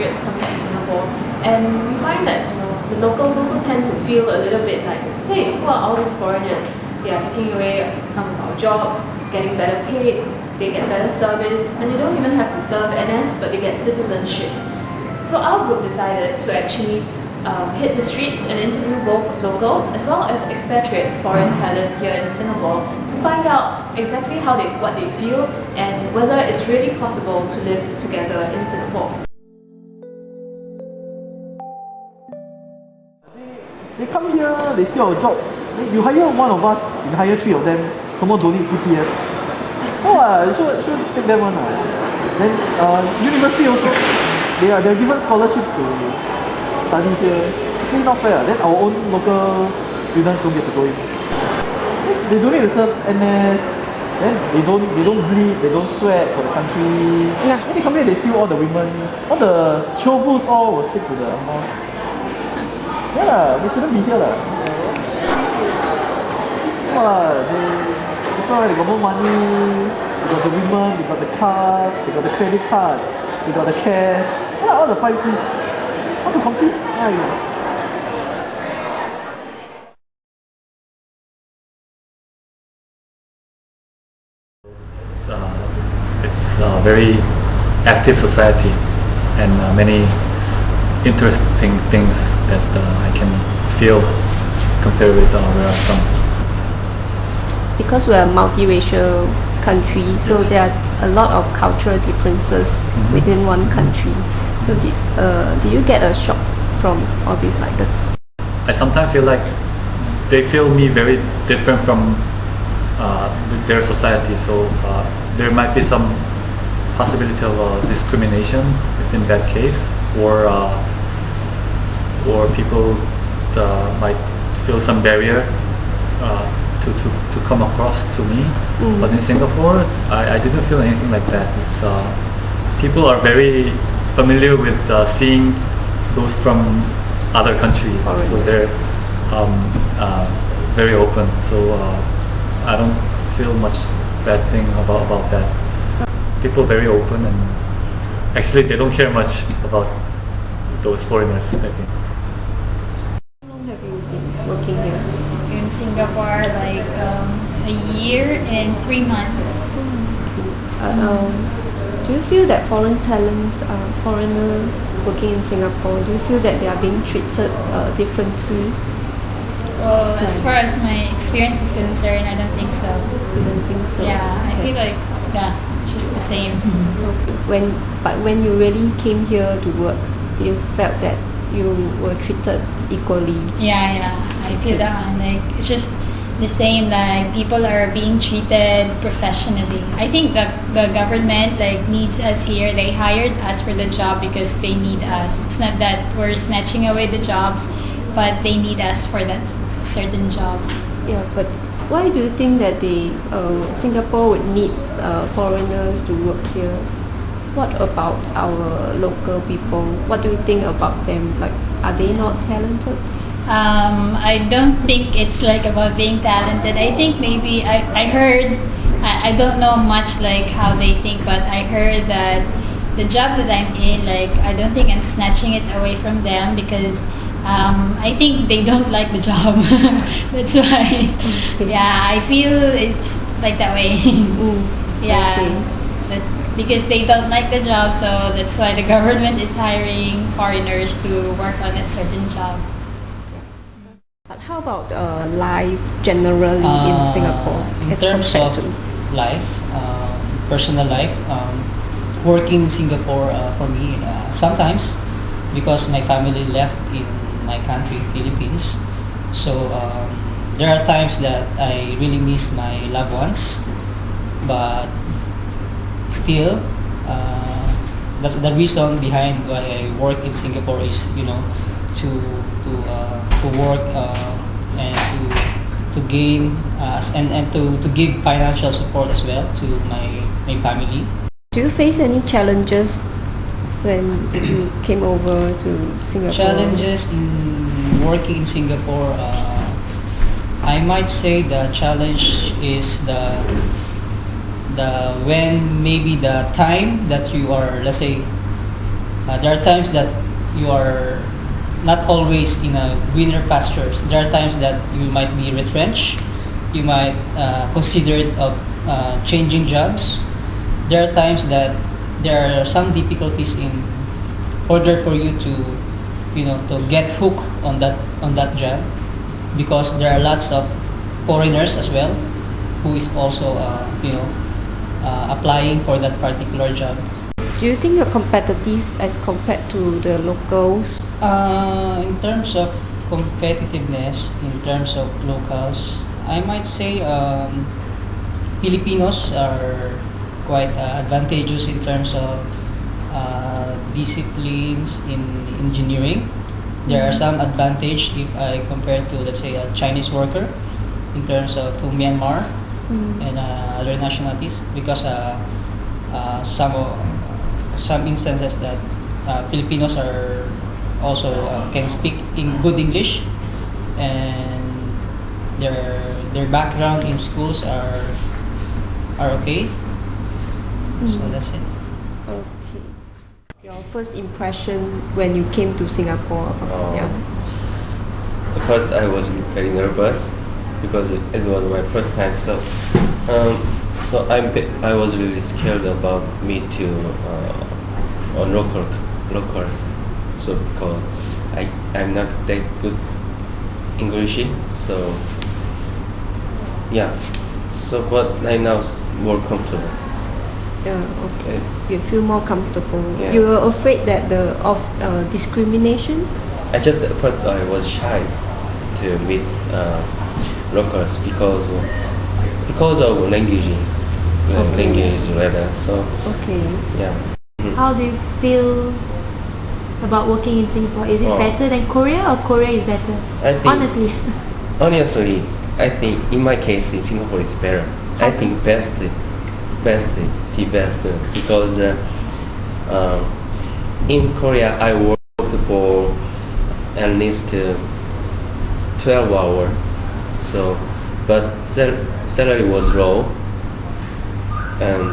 expatriates coming to Singapore, and we find that the locals also tend to feel a little bit like, hey, who are all these foreigners? They are taking away some of our jobs, getting better paid, they get better service, and they don't even have to serve NS, but they get citizenship. So our group decided to actually hit the streets and interview both locals as well as expatriates, foreign talent here in Singapore, to find out exactly what they feel and whether it's really possible to live together in Singapore. They come here, they see our jobs. You hire one of us, you hire 3 of them, someone don't need CPF. Oh, should take them one. Then university also, they're given scholarships to study here. It's not fair. Then our own local students don't get to go in. They don't need to serve NS. Then they don't bleed, they don't sweat for the country. Yeah. Then they come here, they steal all the women. All the chauffeurs all will stick to the house. Yeah, they shouldn't be here lah. That's why they got more money. They got the women, they got the cars, they got the credit cards, they got the cash. Yeah, all the 5 C's. How to compete? It's a very active society and many interesting things that I can feel compared with where I'm from. Because we're a multiracial country, so Yes. there are a lot of cultural differences within one country. So do you get a shock from all this like that? I sometimes feel like they feel me very different from their society, so there might be some possibility of discrimination in that case, or people might feel some barrier to come across to me. But in Singapore, I didn't feel anything like that. It's people are very familiar with seeing those from other countries, so they're very open. So I don't feel much bad thing about that. People very open, and actually they don't care much about those foreigners, I think. How long have you been working here? In Singapore, like a year and 3 months. Do you feel that foreign talents, foreigner working in Singapore, do you feel that they are being treated differently? Well, as far as my experience is concerned, I don't think so. You don't think so? Yeah, I feel like it's just the same. Okay. But when you really came here to work, you felt that you were treated equally. Yeah, I feel that one. Like it's just the same. Like people are being treated professionally. I think that the government needs us here. They hired us for the job because they need us. It's not that we're snatching away the jobs, but they need us for that certain job. Yeah, but why do you think that Singapore would need foreigners to work here? What about our local people? What do you think about them? Like, are they not talented? I don't think it's about being talented. I think maybe I heard, I don't know much how they think, but I heard that the job that I'm in, I don't think I'm snatching it away from them because I think they don't like the job. That's why. Yeah, I feel it's like that way. Yeah. Okay. Because they don't like the job, so that's why the government is hiring foreigners to work on a certain job. But how about life generally in Singapore? In terms of life, personal life, working in Singapore for me, sometimes because my family left in my country, Philippines, so there are times that I really miss my loved ones, but still, that's the reason behind why I work in Singapore is to work and to gain and to give financial support as well to my family. Do you face any challenges when you came over to Singapore? Challenges in working in Singapore, I might say the challenge is the when maybe the time that you are, let's say, There are times that you are not always in a greener pastures. There are times that you might be retrenched. You might consider it of changing jobs. There are times that there are some difficulties in order for you to, to get hooked on that job, because there are lots of foreigners as well who is also applying for that particular job. Do you think you're competitive as compared to the locals? In terms of competitiveness, in terms of locals, I might say Filipinos are quite advantageous in terms of disciplines in engineering. There are some advantage if I compare to, let's say, a Chinese worker in terms of to Myanmar and other nationalities, because some instances that Filipinos are also can speak in good English, and their background in schools are okay. So that's it. Okay. Your first impression when you came to Singapore? Yeah. At first, I was very nervous because it was my first time. So I was really scared about me to on locals. So because I'm not that good English, so yeah. So but I now more comfortable. Yeah, okay. Yes. You feel more comfortable. Yeah. You were afraid that of discrimination? At first I was shy to meet locals because of language rather. So Okay. yeah. How do you feel about working in Singapore? Is it Oh. better than Korea or Korea is better? I think- Honestly. Honestly, I think in my case in Singapore is better. I think best because in Korea I worked for at least 12 hours. So, but salary was low.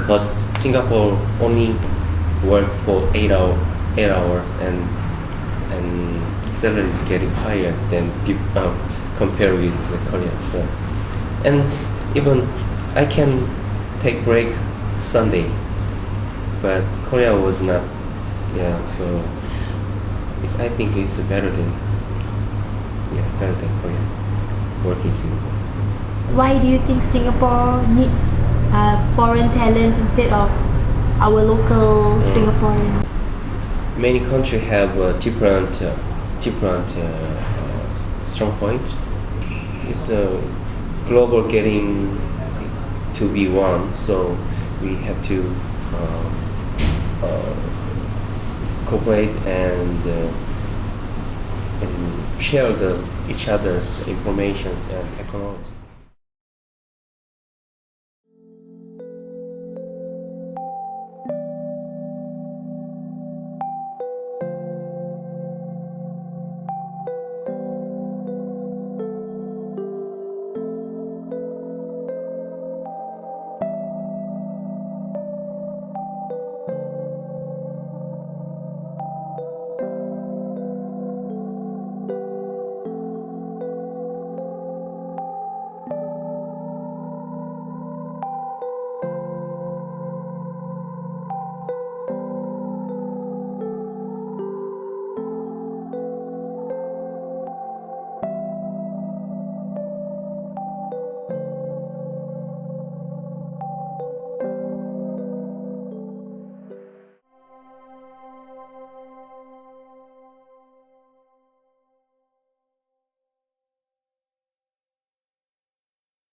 But Singapore only work for 8 hours, and salary is getting higher than compared with Korea. So, and even I can take break Sunday, but Korea was not. Yeah, so I think it's better than Korea working Singapore. Why do you think Singapore needs foreign talents instead of our local Singaporean? Many countries have different strong points. It's global getting to be one, so we have to cooperate and share each other's information and technology.